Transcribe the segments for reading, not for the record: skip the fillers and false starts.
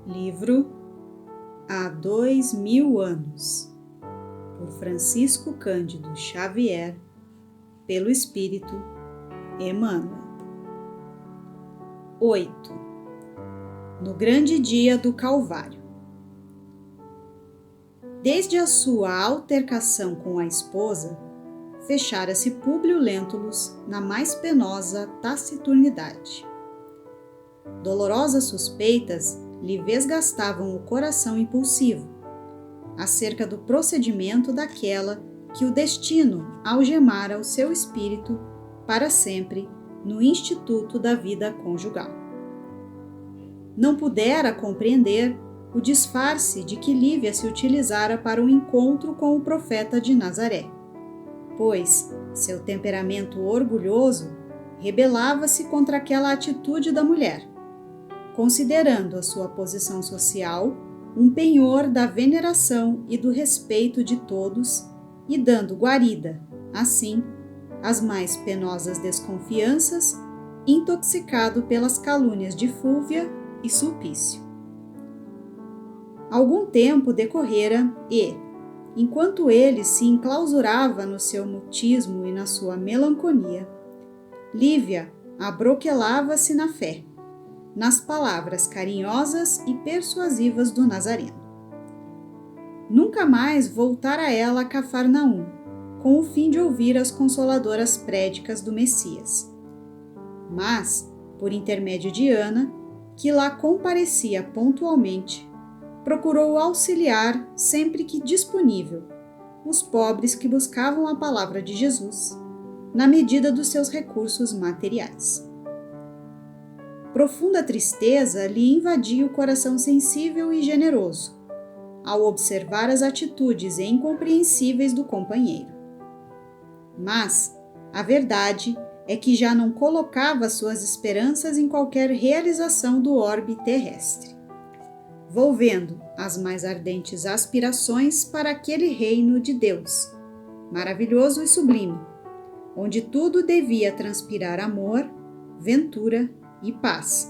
Livro Há 2000 anos, por Francisco Cândido Xavier, pelo Espírito Emmanuel. 8. No grande dia do Calvário. Desde a sua altercação com a esposa, fechara-se Públio Lentulus na mais penosa taciturnidade. Dolorosas suspeitas lhe vesgastavam o coração impulsivo, acerca do procedimento daquela que o destino algemara o seu espírito para sempre no instituto da vida conjugal. Não pudera compreender o disfarce de que Lívia se utilizara para o encontro com o profeta de Nazaré, pois seu temperamento orgulhoso rebelava-se contra aquela atitude da mulher, considerando a sua posição social um penhor da veneração e do respeito de todos e dando guarida, assim, às mais penosas desconfianças, intoxicado pelas calúnias de Fúlvia e Sulpício. Algum tempo decorrera e, enquanto ele se enclausurava no seu mutismo e na sua melancolia, Lívia abroquelava-se na fé, nas palavras carinhosas e persuasivas do Nazareno. Nunca mais voltara ela a Cafarnaum, com o fim de ouvir as consoladoras prédicas do Messias. Mas, por intermédio de Ana, que lá comparecia pontualmente, procurou auxiliar, sempre que disponível, os pobres que buscavam a palavra de Jesus, na medida dos seus recursos materiais. Profunda tristeza lhe invadia o coração sensível e generoso, ao observar as atitudes incompreensíveis do companheiro. Mas a verdade é que já não colocava suas esperanças em qualquer realização do orbe terrestre, volvendo as mais ardentes aspirações para aquele reino de Deus, maravilhoso e sublime, onde tudo devia transpirar amor, ventura e paz,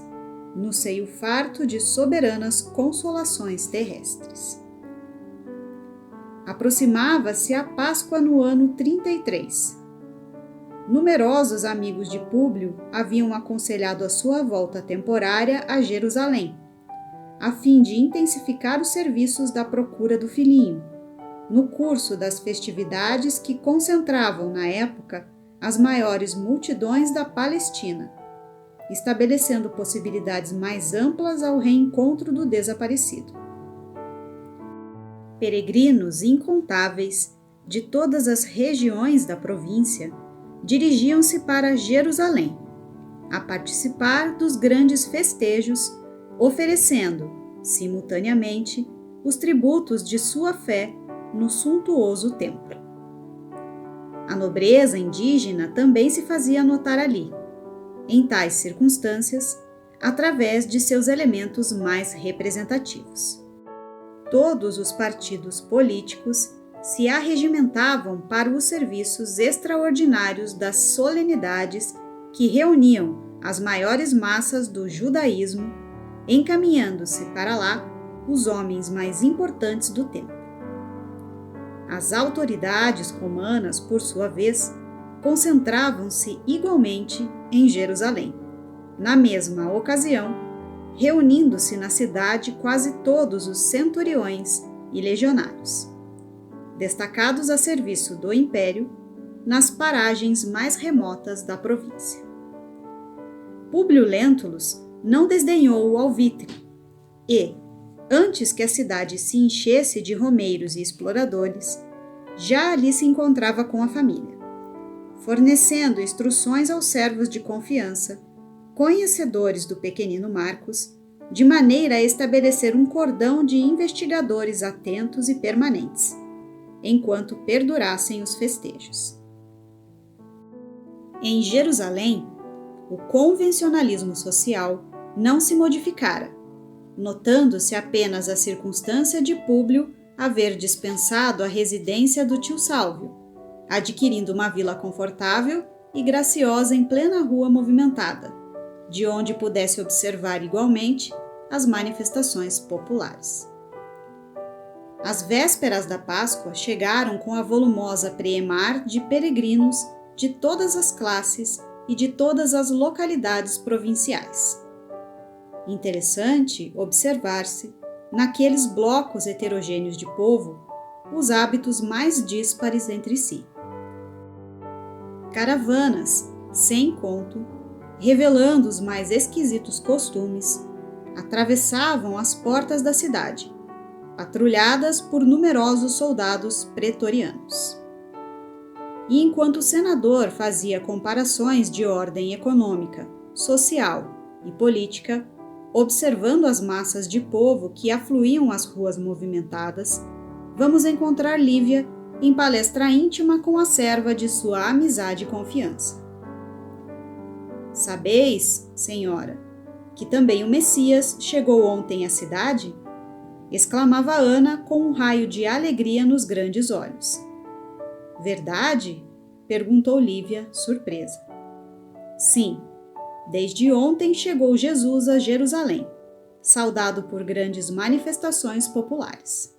no seio farto de soberanas consolações terrestres. Aproximava-se a Páscoa no ano 33. Numerosos amigos de Públio haviam aconselhado a sua volta temporária a Jerusalém, a fim de intensificar os serviços da procura do filhinho, no curso das festividades que concentravam na época as maiores multidões da Palestina, estabelecendo possibilidades mais amplas ao reencontro do desaparecido. Peregrinos incontáveis de todas as regiões da província dirigiam-se para Jerusalém, a participar dos grandes festejos, oferecendo, simultaneamente, os tributos de sua fé no suntuoso templo. A nobreza indígena também se fazia notar ali, em tais circunstâncias, através de seus elementos mais representativos. Todos os partidos políticos se arregimentavam para os serviços extraordinários das solenidades que reuniam as maiores massas do judaísmo, encaminhando-se para lá os homens mais importantes do tempo. As autoridades romanas, por sua vez, concentravam-se igualmente em Jerusalém, na mesma ocasião, reunindo-se na cidade quase todos os centuriões e legionários, destacados a serviço do império nas paragens mais remotas da província. Públio Lentulus não desdenhou o alvitre e, antes que a cidade se enchesse de romeiros e exploradores, já ali se encontrava com a família, fornecendo instruções aos servos de confiança, conhecedores do pequenino Marcos, de maneira a estabelecer um cordão de investigadores atentos e permanentes, enquanto perdurassem os festejos. Em Jerusalém, o convencionalismo social não se modificara, notando-se apenas a circunstância de Públio haver dispensado a residência do tio Sálvio, adquirindo uma vila confortável e graciosa em plena rua movimentada, de onde pudesse observar igualmente as manifestações populares. As vésperas da Páscoa chegaram com a volumosa preemar de peregrinos de todas as classes e de todas as localidades provinciais. Interessante observar-se, naqueles blocos heterogêneos de povo, os hábitos mais díspares entre si. Caravanas, sem conto, revelando os mais esquisitos costumes, atravessavam as portas da cidade, patrulhadas por numerosos soldados pretorianos. E enquanto o senador fazia comparações de ordem econômica, social e política, observando as massas de povo que afluíam às ruas movimentadas, vamos encontrar Lívia em palestra íntima com a serva de sua amizade e confiança. Sabeis, senhora, que também o Messias chegou ontem à cidade? Exclamava Ana com um raio de alegria nos grandes olhos. Verdade? Perguntou Lívia, surpresa. Sim, desde ontem chegou Jesus a Jerusalém, saudado por grandes manifestações populares.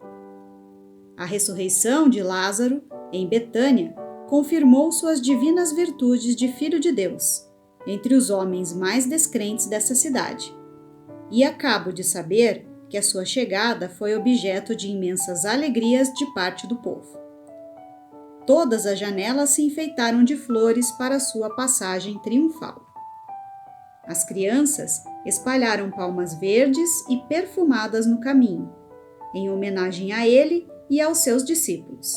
A ressurreição de Lázaro, em Betânia, confirmou suas divinas virtudes de Filho de Deus, entre os homens mais descrentes dessa cidade. E acabo de saber que a sua chegada foi objeto de imensas alegrias de parte do povo. Todas as janelas se enfeitaram de flores para sua passagem triunfal. As crianças espalharam palmas verdes e perfumadas no caminho, em homenagem a ele e aos seus discípulos.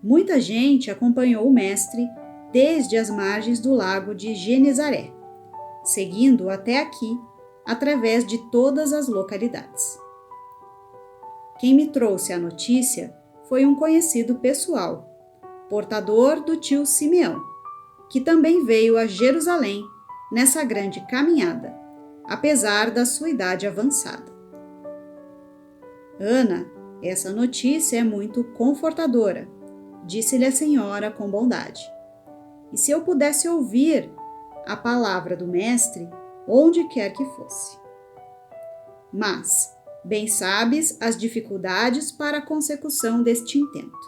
Muita gente acompanhou o mestre desde as margens do lago de Genezaré, seguindo-o até aqui, através de todas as localidades. Quem me trouxe a notícia foi um conhecido pessoal, portador do tio Simeão, que também veio a Jerusalém nessa grande caminhada, apesar da sua idade avançada. Ana, essa notícia é muito confortadora, disse-lhe a senhora com bondade. E se eu pudesse ouvir a palavra do mestre, onde quer que fosse. Mas, bem sabes as dificuldades para a consecução deste intento.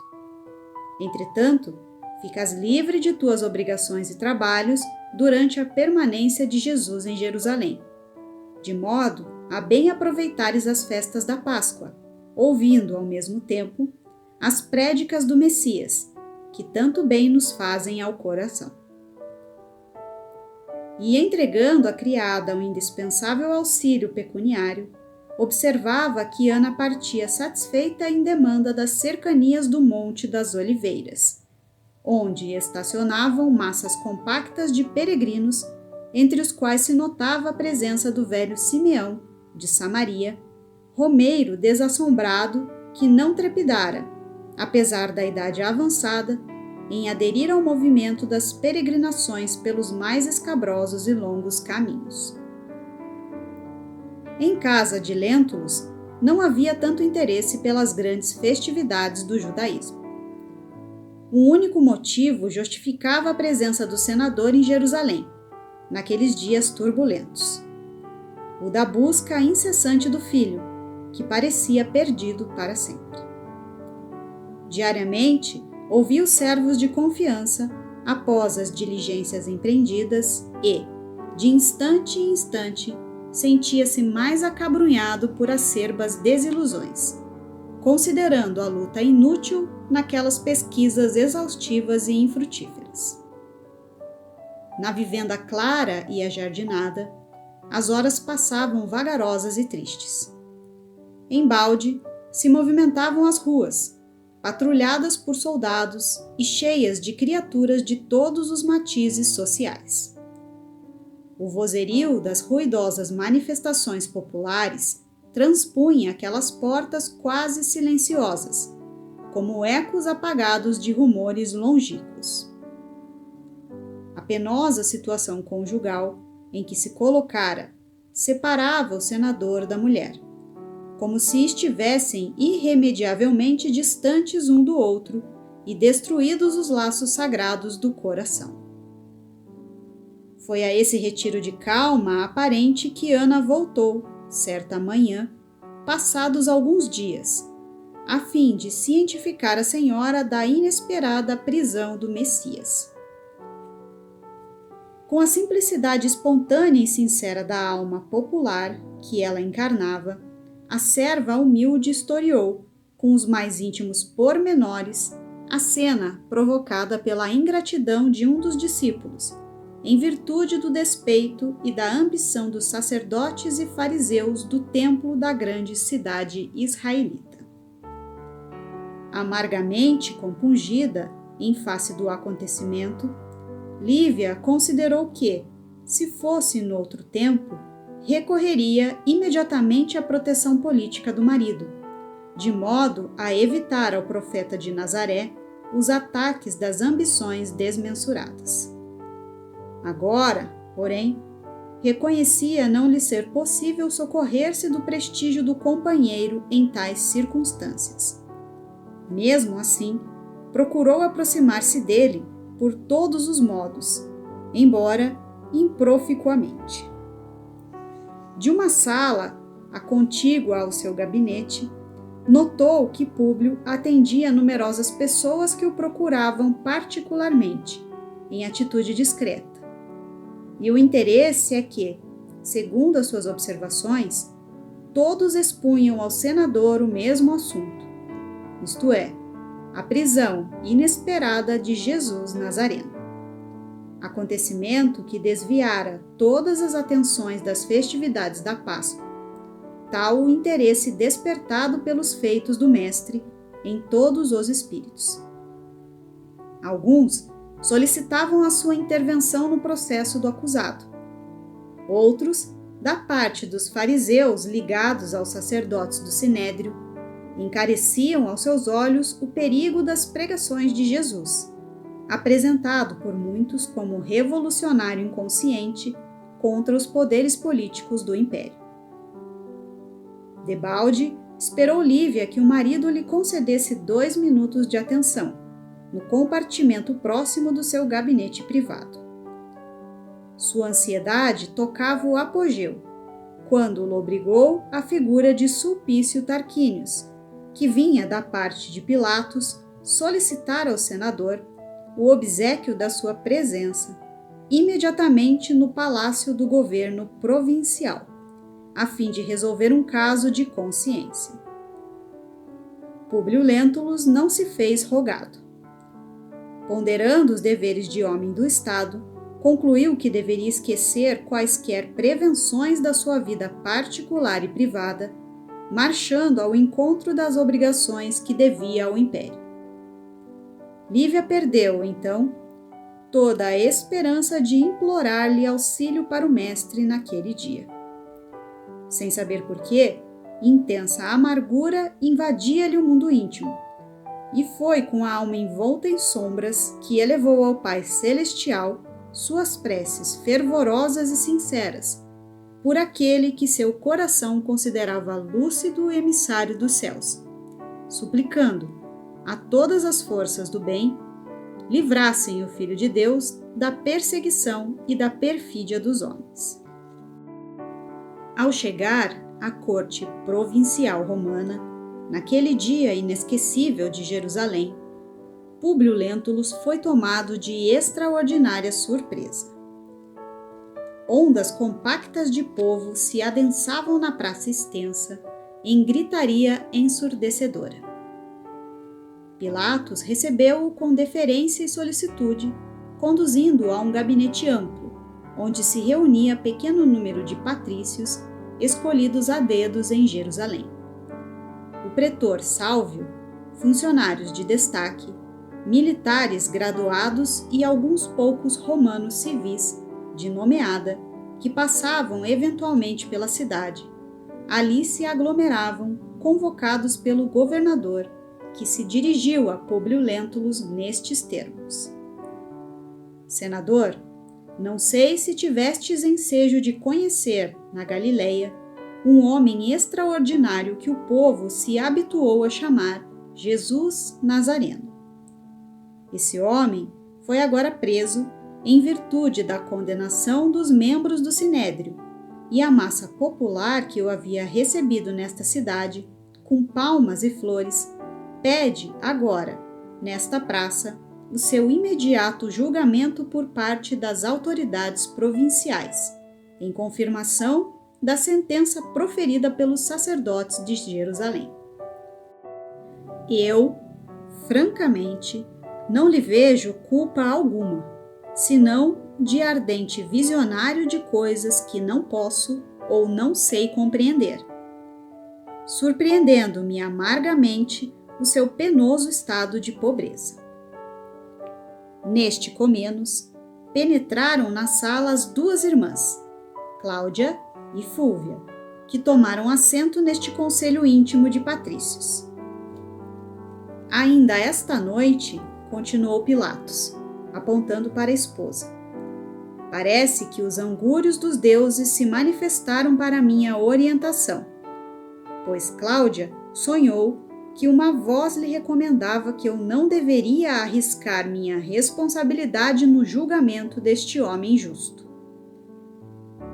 Entretanto, ficas livre de tuas obrigações e trabalhos durante a permanência de Jesus em Jerusalém, de modo a bem aproveitares as festas da Páscoa, ouvindo ao mesmo tempo as prédicas do Messias, que tanto bem nos fazem ao coração. E entregando à criada um indispensável auxílio pecuniário, observava que Ana partia satisfeita em demanda das cercanias do Monte das Oliveiras, onde estacionavam massas compactas de peregrinos, entre os quais se notava a presença do velho Simeão, de Samaria, romeiro desassombrado que não trepidara, apesar da idade avançada, em aderir ao movimento das peregrinações pelos mais escabrosos e longos caminhos. Em casa de Lentulus, não havia tanto interesse pelas grandes festividades do judaísmo. Um único motivo justificava a presença do senador em Jerusalém, naqueles dias turbulentos: o da busca incessante do filho, que parecia perdido para sempre. Diariamente, ouvia os servos de confiança após as diligências empreendidas e, de instante em instante, sentia-se mais acabrunhado por acerbas desilusões, considerando a luta inútil naquelas pesquisas exaustivas e infrutíferas. Na vivenda clara e ajardinada, as horas passavam vagarosas e tristes. Embalde, se movimentavam as ruas, patrulhadas por soldados e cheias de criaturas de todos os matizes sociais. O vozerio das ruidosas manifestações populares transpunha aquelas portas quase silenciosas, como ecos apagados de rumores longínquos. A penosa situação conjugal em que se colocara separava o senador da mulher, como se estivessem irremediavelmente distantes um do outro e destruídos os laços sagrados do coração. Foi a esse retiro de calma aparente que Ana voltou, certa manhã, passados alguns dias, a fim de cientificar a senhora da inesperada prisão do Messias. Com a simplicidade espontânea e sincera da alma popular que ela encarnava, a serva humilde historiou, com os mais íntimos pormenores, a cena provocada pela ingratidão de um dos discípulos, em virtude do despeito e da ambição dos sacerdotes e fariseus do templo da grande cidade israelita. Amargamente compungida em face do acontecimento, Lívia considerou que, se fosse noutro tempo, recorreria imediatamente à proteção política do marido, de modo a evitar ao profeta de Nazaré os ataques das ambições desmensuradas. Agora, porém, reconhecia não lhe ser possível socorrer-se do prestígio do companheiro em tais circunstâncias. Mesmo assim, procurou aproximar-se dele por todos os modos, embora improficuamente. De uma sala, a contígua ao seu gabinete, notou que Públio atendia numerosas pessoas que o procuravam particularmente, em atitude discreta. E o interesse é que, segundo as suas observações, todos expunham ao senador o mesmo assunto, isto é, a prisão inesperada de Jesus Nazareno. Acontecimento que desviara todas as atenções das festividades da Páscoa, tal o interesse despertado pelos feitos do Mestre em todos os espíritos. Alguns solicitavam a sua intervenção no processo do acusado. Outros, da parte dos fariseus ligados aos sacerdotes do Sinédrio, encareciam aos seus olhos o perigo das pregações de Jesus, apresentado por muitos como revolucionário inconsciente contra os poderes políticos do império. Debalde esperou Lívia que o marido lhe concedesse 2 minutos de atenção, no compartimento próximo do seu gabinete privado. Sua ansiedade tocava o apogeu, quando lobrigou a figura de Sulpício Tarquínios, que vinha da parte de Pilatos solicitar ao senador o obséquio da sua presença imediatamente no palácio do governo provincial, a fim de resolver um caso de consciência. Públio Lentulus não se fez rogado. Ponderando os deveres de homem do Estado, concluiu que deveria esquecer quaisquer prevenções da sua vida particular e privada, marchando ao encontro das obrigações que devia ao império. Lívia perdeu, então, toda a esperança de implorar-lhe auxílio para o mestre naquele dia. Sem saber por quê, intensa amargura invadia-lhe o mundo íntimo, e foi com a alma envolta em sombras que elevou ao Pai Celestial suas preces fervorosas e sinceras, por aquele que seu coração considerava lúcido emissário dos céus, suplicando a todas as forças do bem livrassem o Filho de Deus da perseguição e da perfídia dos homens. Ao chegar à corte provincial romana, naquele dia inesquecível de Jerusalém, Públio Lentulus foi tomado de extraordinária surpresa. Ondas compactas de povo se adensavam na praça extensa, em gritaria ensurdecedora. Pilatos recebeu-o com deferência e solicitude, conduzindo-o a um gabinete amplo, onde se reunia pequeno número de patrícios escolhidos a dedos em Jerusalém. O pretor Sálvio, funcionários de destaque, militares graduados e alguns poucos romanos civis de nomeada que passavam eventualmente pela cidade, ali se aglomeravam, convocados pelo governador, que se dirigiu a Públio Lentulus nestes termos: Senador, não sei se tivestes ensejo de conhecer, na Galileia, um homem extraordinário que o povo se habituou a chamar Jesus Nazareno. Esse homem foi agora preso em virtude da condenação dos membros do Sinédrio, e a massa popular que eu havia recebido nesta cidade, com palmas e flores, pede agora, nesta praça, o seu imediato julgamento por parte das autoridades provinciais, em confirmação da sentença proferida pelos sacerdotes de Jerusalém. Eu, francamente, não lhe vejo culpa alguma, senão de ardente visionário de coisas que não posso ou não sei compreender, surpreendendo-me amargamente o seu penoso estado de pobreza. Neste comenos, penetraram na sala as duas irmãs, Cláudia e Fúlvia, que tomaram assento neste conselho íntimo de patrícios. Ainda esta noite, continuou Pilatos, apontando para a esposa, parece que os augúrios dos deuses se manifestaram para minha orientação, pois Cláudia sonhou que uma voz lhe recomendava que eu não deveria arriscar minha responsabilidade no julgamento deste homem justo.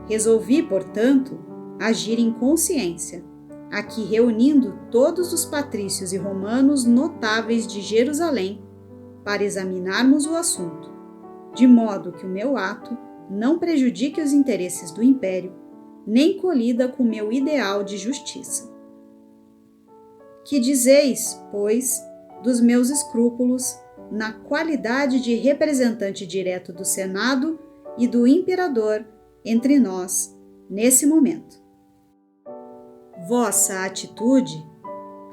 Resolvi, portanto, agir em consciência, aqui reunindo todos os patrícios e romanos notáveis de Jerusalém para examinarmos o assunto, de modo que o meu ato não prejudique os interesses do império, nem colida com meu ideal de justiça. Que dizeis, pois, dos meus escrúpulos na qualidade de representante direto do Senado e do imperador entre nós, nesse momento? Vossa atitude,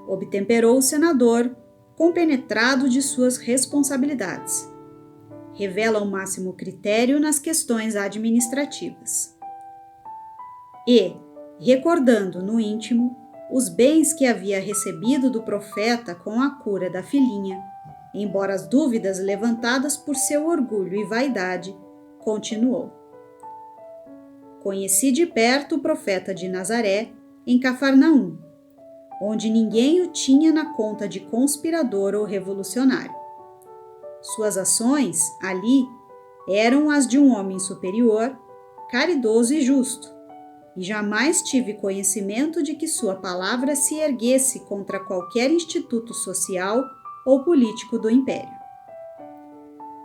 obtemperou o senador, compenetrado de suas responsabilidades, revela o máximo critério nas questões administrativas. E, recordando no íntimo os bens que havia recebido do profeta com a cura da filhinha, embora as dúvidas levantadas por seu orgulho e vaidade, continuou. Conheci de perto o profeta de Nazaré, em Cafarnaum, onde ninguém o tinha na conta de conspirador ou revolucionário. Suas ações, ali, eram as de um homem superior, caridoso e justo, e jamais tive conhecimento de que sua palavra se erguesse contra qualquer instituto social ou político do império.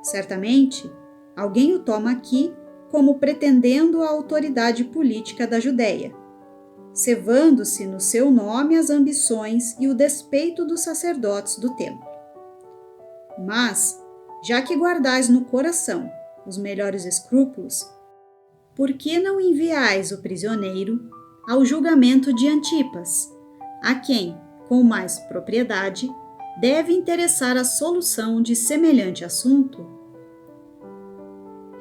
Certamente, alguém o toma aqui como pretendendo a autoridade política da Judéia, cevando-se no seu nome as ambições e o despeito dos sacerdotes do templo. Mas, já que guardais no coração os melhores escrúpulos, por que não enviais o prisioneiro ao julgamento de Antipas, a quem, com mais propriedade, deve interessar a solução de semelhante assunto?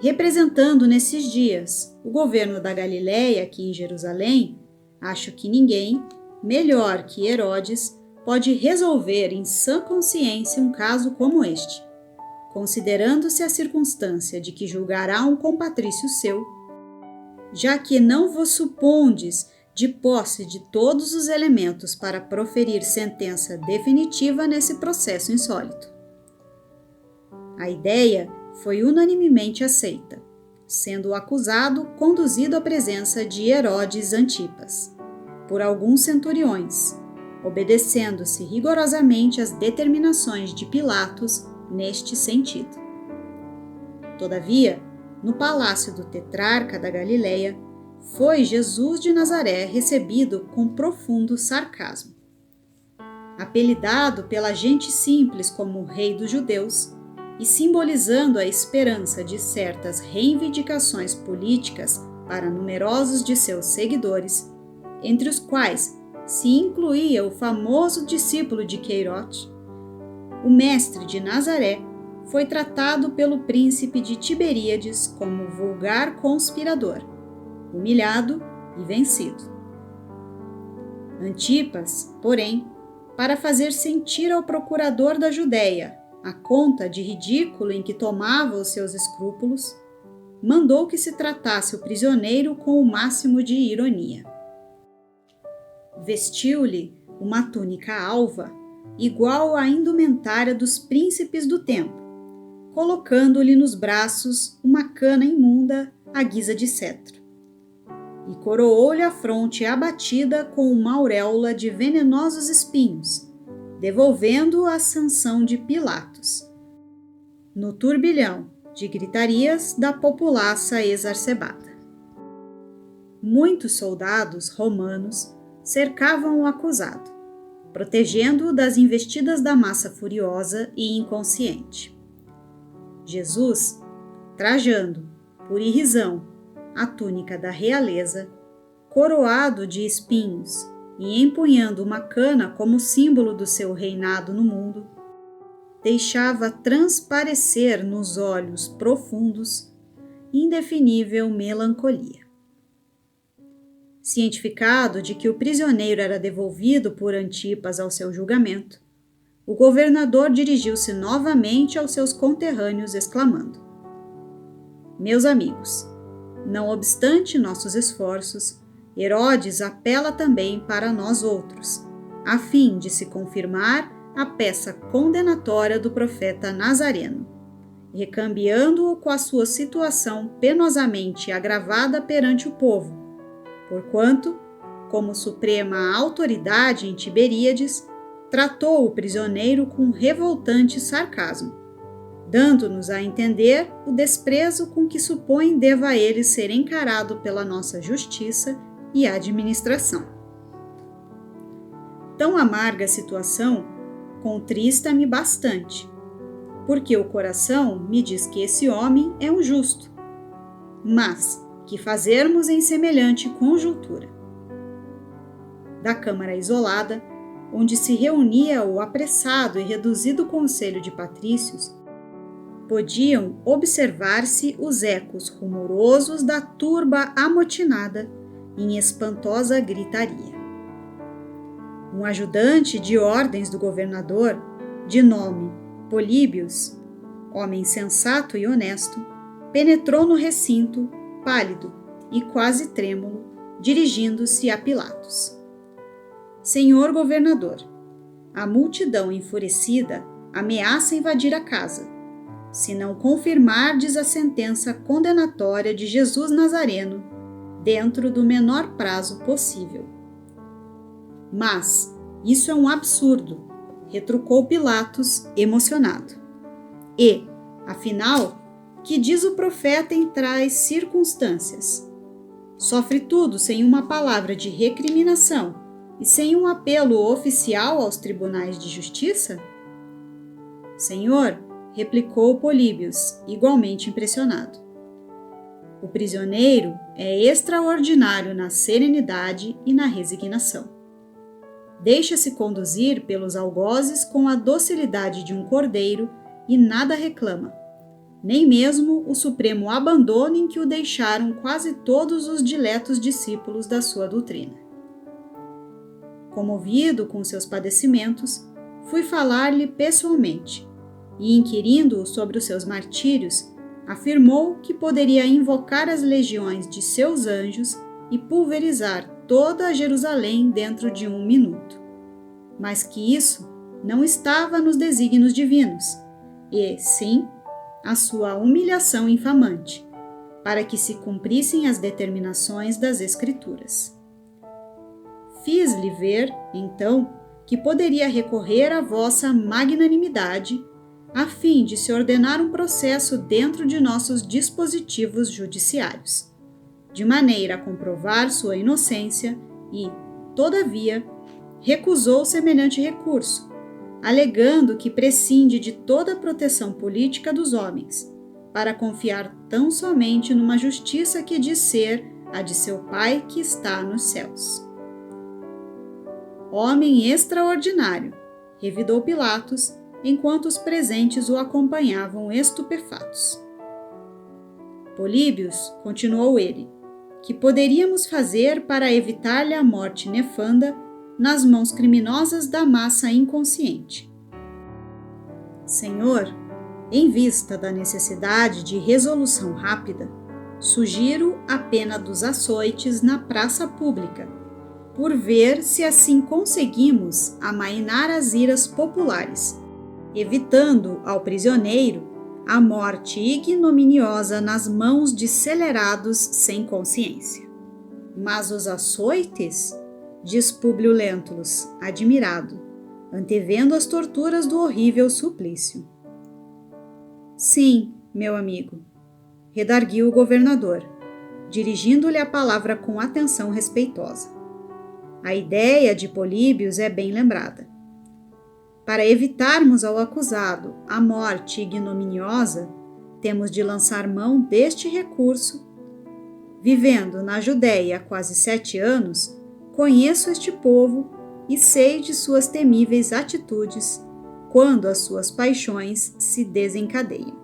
Representando nesses dias o governo da Galileia aqui em Jerusalém, acho que ninguém, melhor que Herodes, pode resolver em sã consciência um caso como este, considerando-se a circunstância de que julgará um compatrício seu, já que não vos supondes de posse de todos os elementos para proferir sentença definitiva nesse processo insólito. A ideia foi unanimemente aceita, sendo o acusado conduzido à presença de Herodes Antipas, por alguns centuriões, obedecendo-se rigorosamente às determinações de Pilatos neste sentido. Todavia, no palácio do tetrarca da Galileia, foi Jesus de Nazaré recebido com profundo sarcasmo. Apelidado pela gente simples como Rei dos Judeus e simbolizando a esperança de certas reivindicações políticas para numerosos de seus seguidores, entre os quais se incluía o famoso discípulo de Queiroz, o mestre de Nazaré foi tratado pelo príncipe de Tiberíades como vulgar conspirador, humilhado e vencido. Antipas, porém, para fazer sentir ao procurador da Judéia a conta de ridículo em que tomava os seus escrúpulos, mandou que se tratasse o prisioneiro com o máximo de ironia. Vestiu-lhe uma túnica alva, igual à indumentária dos príncipes do tempo, colocando-lhe nos braços uma cana imunda à guisa de cetro. e coroou-lhe a fronte abatida com uma auréola de venenosos espinhos, devolvendo a sanção de Pilatos, no turbilhão de gritarias da populaça exacerbada. Muitos soldados romanos cercavam o acusado, protegendo-o das investidas da massa furiosa e inconsciente. Jesus, trajando, por irrisão, a túnica da realeza, coroado de espinhos e empunhando uma cana como símbolo do seu reinado no mundo, deixava transparecer nos olhos profundos indefinível melancolia. Cientificado de que o prisioneiro era devolvido por Antipas ao seu julgamento, o governador dirigiu-se novamente aos seus conterrâneos, exclamando: Meus amigos, não obstante nossos esforços, Herodes apela também para nós outros, a fim de se confirmar a peça condenatória do profeta Nazareno, recambiando-o com a sua situação penosamente agravada perante o povo, porquanto, como suprema autoridade em Tiberíades, tratou o prisioneiro com revoltante sarcasmo, dando-nos a entender o desprezo com que supõe deva ele ser encarado pela nossa justiça e administração. Tão amarga situação contrista-me bastante, porque o coração me diz que esse homem é um justo. Mas que fazermos em semelhante conjuntura? Da câmara isolada, onde se reunia o apressado e reduzido conselho de patrícios, podiam observar-se os ecos rumorosos da turba amotinada em espantosa gritaria. Um ajudante de ordens do governador, de nome Políbios, homem sensato e honesto, penetrou no recinto, pálido e quase trêmulo, dirigindo-se a Pilatos. Senhor governador, a multidão enfurecida ameaça invadir a casa, se não confirmardes a sentença condenatória de Jesus Nazareno dentro do menor prazo possível. Mas isso é um absurdo, retrucou Pilatos, emocionado. E, afinal, que diz o profeta em tais circunstâncias? Sofre tudo sem uma palavra de recriminação e sem um apelo oficial aos tribunais de justiça? Senhor, replicou Políbios, igualmente impressionado. O prisioneiro é extraordinário na serenidade e na resignação. Deixa-se conduzir pelos algozes com a docilidade de um cordeiro e nada reclama, nem mesmo o supremo abandono em que o deixaram quase todos os diletos discípulos da sua doutrina. Comovido com seus padecimentos, fui falar-lhe pessoalmente, e inquirindo-o sobre os seus martírios, afirmou que poderia invocar as legiões de seus anjos e pulverizar toda a Jerusalém dentro de 1 minuto, mas que isso não estava nos desígnios divinos, e, sim, a sua humilhação infamante, para que se cumprissem as determinações das Escrituras. Fiz-lhe ver, então, que poderia recorrer à vossa magnanimidade a fim de se ordenar um processo dentro de nossos dispositivos judiciários, de maneira a comprovar sua inocência e, todavia, recusou semelhante recurso, alegando que prescinde de toda a proteção política dos homens, para confiar tão somente numa justiça que diz ser a de seu Pai que está nos céus. Homem extraordinário, revidou Pilatos, enquanto os presentes o acompanhavam estupefatos. Políbios, continuou ele, que poderíamos fazer para evitar-lhe a morte nefanda nas mãos criminosas da massa inconsciente? Senhor, em vista da necessidade de resolução rápida, sugiro a pena dos açoites na praça pública, por ver se assim conseguimos amainar as iras populares, evitando ao prisioneiro a morte ignominiosa nas mãos de scelerados sem consciência. Mas os açoites? Diz Públio Lentulus, admirado, antevendo as torturas do horrível suplício. Sim, meu amigo, redarguiu o governador, dirigindo-lhe a palavra com atenção respeitosa. A ideia de Políbios é bem lembrada. Para evitarmos ao acusado a morte ignominiosa, temos de lançar mão deste recurso. Vivendo na Judéia há quase 7 anos, conheço este povo e sei de suas temíveis atitudes quando as suas paixões se desencadeiam.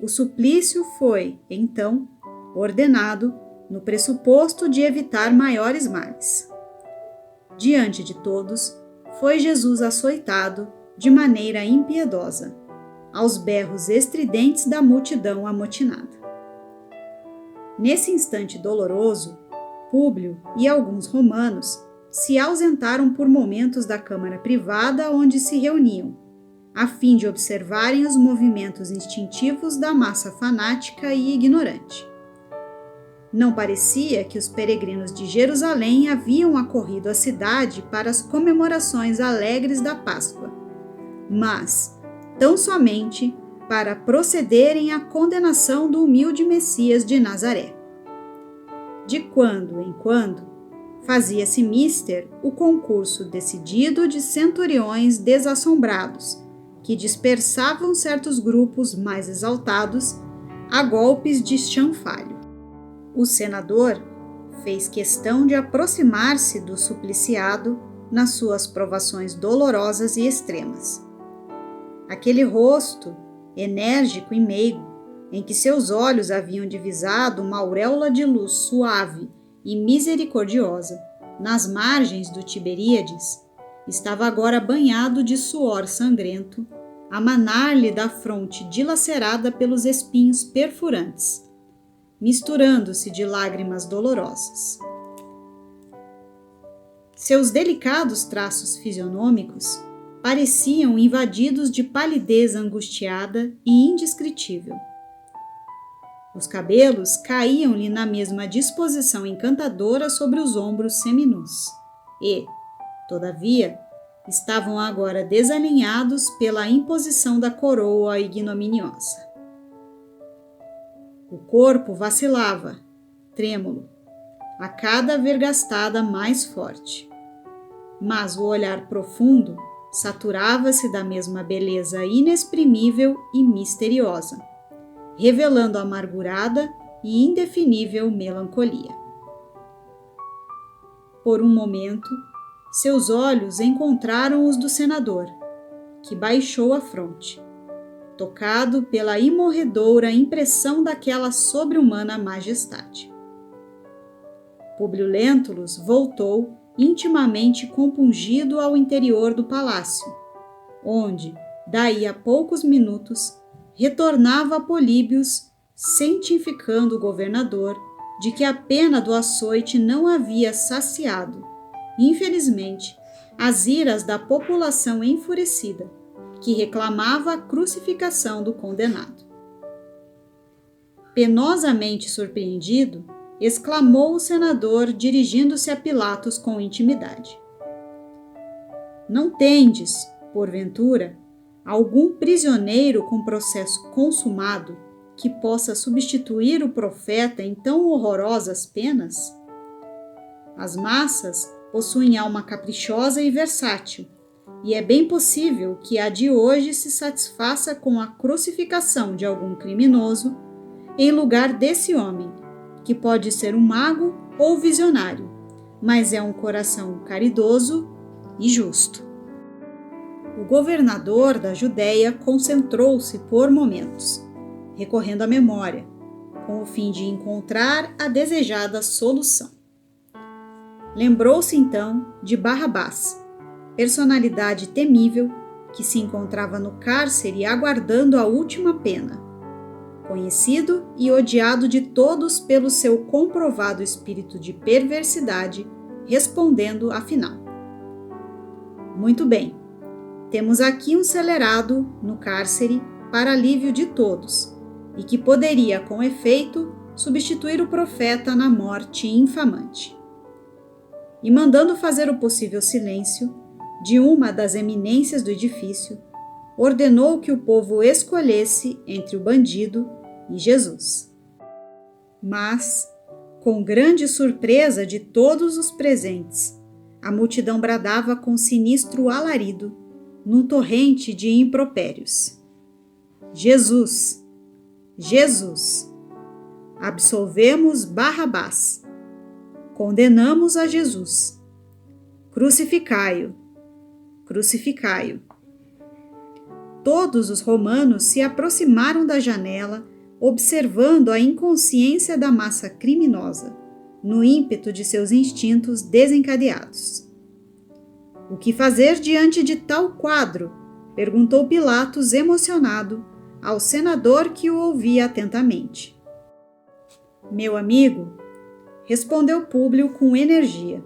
O suplício foi, então, ordenado no pressuposto de evitar maiores males. Diante de todos, foi Jesus açoitado de maneira impiedosa, aos berros estridentes da multidão amotinada. Nesse instante doloroso, Públio e alguns romanos se ausentaram por momentos da câmara privada onde se reuniam, a fim de observarem os movimentos instintivos da massa fanática e ignorante. Não parecia que os peregrinos de Jerusalém haviam acorrido à cidade para as comemorações alegres da Páscoa, mas tão somente para procederem à condenação do humilde Messias de Nazaré. De quando em quando, fazia-se mister o concurso decidido de centuriões desassombrados, que dispersavam certos grupos mais exaltados a golpes de chanfalho. O senador fez questão de aproximar-se do supliciado nas suas provações dolorosas e extremas. Aquele rosto, enérgico e meigo, em que seus olhos haviam divisado uma auréola de luz suave e misericordiosa nas margens do Tiberíades, estava agora banhado de suor sangrento, a manar-lhe da fronte dilacerada pelos espinhos perfurantes, misturando-se de lágrimas dolorosas. Seus delicados traços fisionômicos pareciam invadidos de palidez angustiada e indescritível. Os cabelos caíam-lhe na mesma disposição encantadora sobre os ombros seminus e, todavia, estavam agora desalinhados pela imposição da coroa ignominiosa. O corpo vacilava, trêmulo, a cada vergastada mais forte. Mas o olhar profundo saturava-se da mesma beleza inexprimível e misteriosa, revelando amargurada e indefinível melancolia. Por um momento, seus olhos encontraram os do senador, que baixou a fronte, tocado pela imorredoura impressão daquela sobre-humana majestade. Públio Lentulus voltou intimamente compungido ao interior do palácio, onde, daí a poucos minutos, retornava a Políbios, cientificando o governador de que a pena do açoite não havia saciado, infelizmente, as iras da população enfurecida, que reclamava a crucificação do condenado. Penosamente surpreendido, exclamou o senador, dirigindo-se a Pilatos com intimidade: Não tendes, porventura, algum prisioneiro com processo consumado que possa substituir o profeta em tão horrorosas penas? As massas possuem alma caprichosa e versátil, e é bem possível que a de hoje se satisfaça com a crucificação de algum criminoso em lugar desse homem, que pode ser um mago ou visionário, mas é um coração caridoso e justo. O governador da Judéia concentrou-se por momentos, recorrendo à memória, com o fim de encontrar a desejada solução. Lembrou-se então de Barrabás, personalidade temível que se encontrava no cárcere aguardando a última pena, conhecido e odiado de todos pelo seu comprovado espírito de perversidade, respondendo afinal: Muito bem, temos aqui um celerado no cárcere para alívio de todos, e que poderia, com efeito, substituir o profeta na morte infamante. E mandando fazer o possível silêncio, de uma das eminências do edifício, ordenou que o povo escolhesse entre o bandido e Jesus. Mas, com grande surpresa de todos os presentes, a multidão bradava com sinistro alarido, num torrente de impropérios: Jesus! Jesus! Absolvemos Barrabás! Condenamos a Jesus! Crucificai-o! Crucificai-o! Todos os romanos se aproximaram da janela, observando a inconsciência da massa criminosa, no ímpeto de seus instintos desencadeados. O que fazer diante de tal quadro? Perguntou Pilatos, emocionado, ao senador que o ouvia atentamente. Meu amigo, respondeu Públio com energia,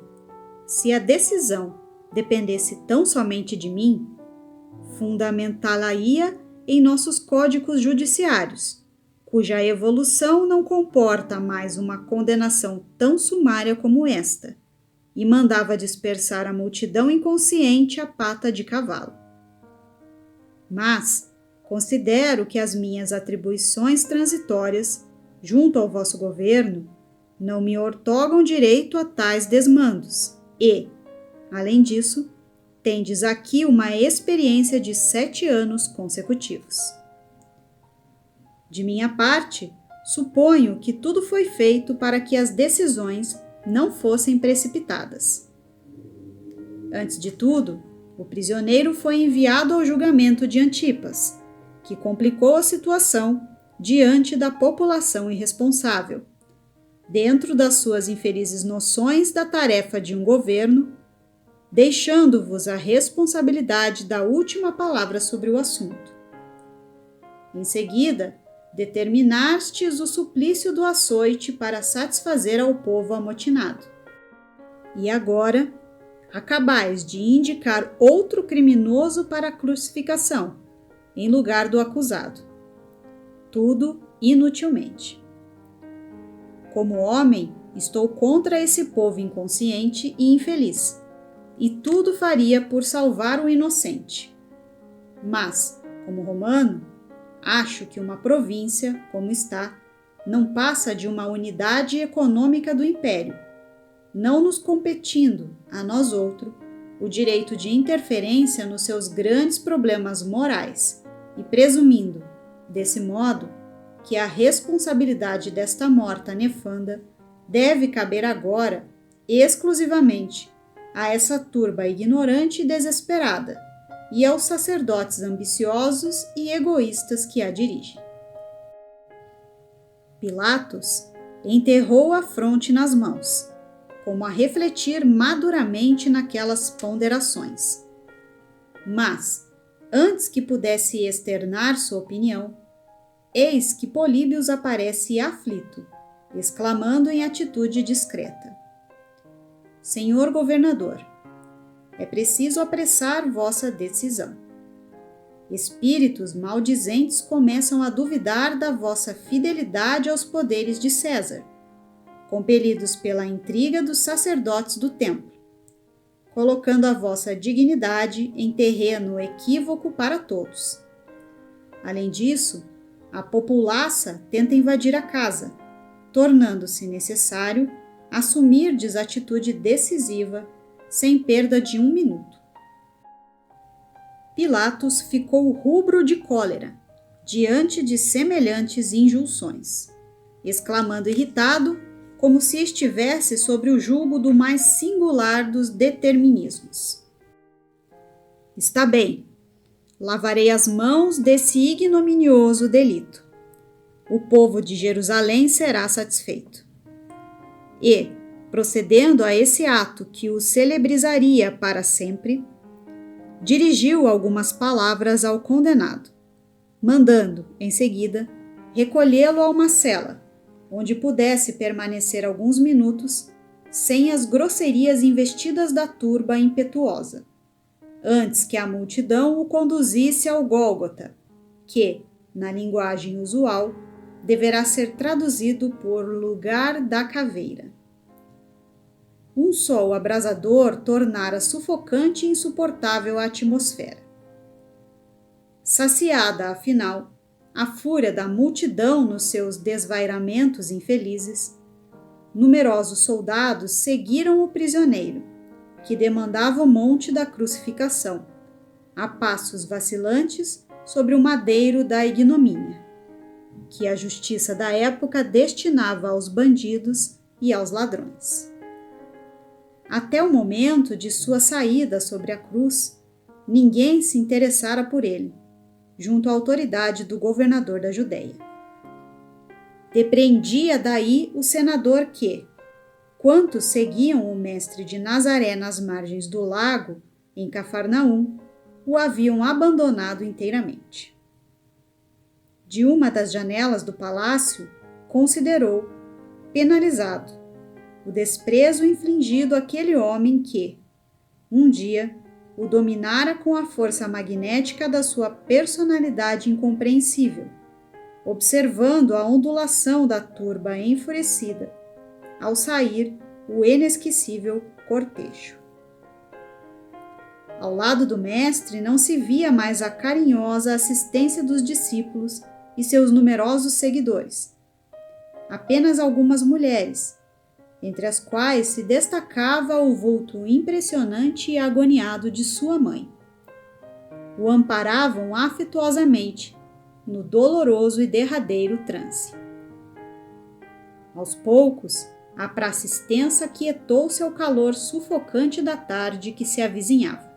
se a decisão dependesse tão somente de mim, fundamentá-la-ia em nossos códigos judiciários, cuja evolução não comporta mais uma condenação tão sumária como esta, e mandava dispersar a multidão inconsciente à pata de cavalo. Mas considero que as minhas atribuições transitórias, junto ao vosso governo, não me ortogam direito a tais desmandos, e, além disso, tendes aqui uma experiência de 7 anos consecutivos. De minha parte, suponho que tudo foi feito para que as decisões não fossem precipitadas. Antes de tudo, o prisioneiro foi enviado ao julgamento de Antipas, que complicou a situação diante da população irresponsável, dentro das suas infelizes noções da tarefa de um governo, deixando-vos a responsabilidade da última palavra sobre o assunto. Em seguida, determinastes o suplício do açoite para satisfazer ao povo amotinado. E agora, acabais de indicar outro criminoso para a crucificação, em lugar do acusado. Tudo inutilmente. Como homem, estou contra esse povo inconsciente e infeliz, e tudo faria por salvar o inocente. Mas, como romano, acho que uma província, como está, não passa de uma unidade econômica do império, não nos competindo, a nós outro, o direito de interferência nos seus grandes problemas morais e presumindo, desse modo, que a responsabilidade desta morta nefanda deve caber agora, exclusivamente, a essa turba ignorante e desesperada, e aos sacerdotes ambiciosos e egoístas que a dirigem. Pilatos enterrou a fronte nas mãos, como a refletir maduramente naquelas ponderações. Mas, antes que pudesse externar sua opinião, eis que Políbios aparece aflito, exclamando em atitude discreta: Senhor governador, é preciso apressar vossa decisão. Espíritos maldizentes começam a duvidar da vossa fidelidade aos poderes de César, compelidos pela intriga dos sacerdotes do templo, colocando a vossa dignidade em terreno equívoco para todos. Além disso, a populaça tenta invadir a casa, tornando-se necessário assumirdes atitude decisiva sem perda de 1 minuto. Pilatos ficou rubro de cólera diante de semelhantes injunções, exclamando irritado, como se estivesse sobre o jugo do mais singular dos determinismos: Está bem, lavarei as mãos desse ignominioso delito. O povo de Jerusalém será satisfeito. E, procedendo a esse ato que o celebrizaria para sempre, dirigiu algumas palavras ao condenado, mandando, em seguida, recolhê-lo a uma cela, onde pudesse permanecer alguns minutos sem as grosserias investidas da turba impetuosa, antes que a multidão o conduzisse ao Gólgota, que, na linguagem usual, deverá ser traduzido por lugar da caveira. Um sol abrasador tornara sufocante e insuportável a atmosfera. Saciada, afinal, a fúria da multidão nos seus desvairamentos infelizes, numerosos soldados seguiram o prisioneiro, que demandava o monte da crucificação, a passos vacilantes sobre o madeiro da ignomínia, que a justiça da época destinava aos bandidos e aos ladrões. Até o momento de sua saída sobre a cruz, ninguém se interessara por ele, junto à autoridade do governador da Judéia. Depreendia daí o senador que, quantos seguiam o mestre de Nazaré nas margens do lago, em Cafarnaum, o haviam abandonado inteiramente. De uma das janelas do palácio, considerou, penalizado, o desprezo infligido àquele homem que, um dia, o dominara com a força magnética da sua personalidade incompreensível, observando a ondulação da turba enfurecida, ao sair o inesquecível cortejo. Ao lado do mestre não se via mais a carinhosa assistência dos discípulos e seus numerosos seguidores. Apenas algumas mulheres, entre as quais se destacava o vulto impressionante e agoniado de sua mãe. O amparavam afetuosamente no doloroso e derradeiro transe. Aos poucos, a praça extensa quietou-se ao calor sufocante da tarde que se avizinhava.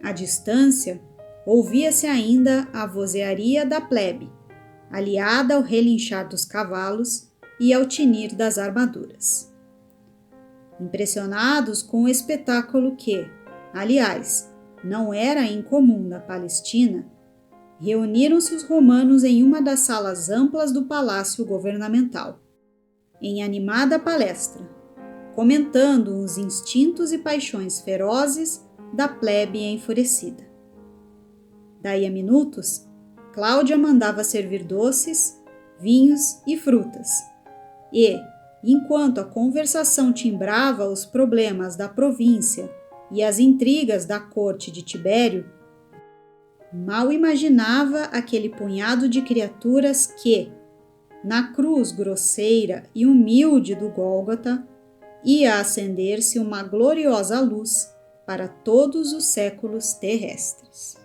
À distância, ouvia-se ainda a vozearia da plebe, aliada ao relinchar dos cavalos e ao tinir das armaduras. Impressionados com o espetáculo que, aliás, não era incomum na Palestina, reuniram-se os romanos em uma das salas amplas do palácio governamental, em animada palestra, comentando os instintos e paixões ferozes da plebe enfurecida. Daí a minutos, Cláudia mandava servir doces, vinhos e frutas, e, enquanto a conversação timbrava os problemas da província e as intrigas da corte de Tibério, mal imaginava aquele punhado de criaturas que, na cruz grosseira e humilde do Gólgota, ia acender-se uma gloriosa luz para todos os séculos terrestres.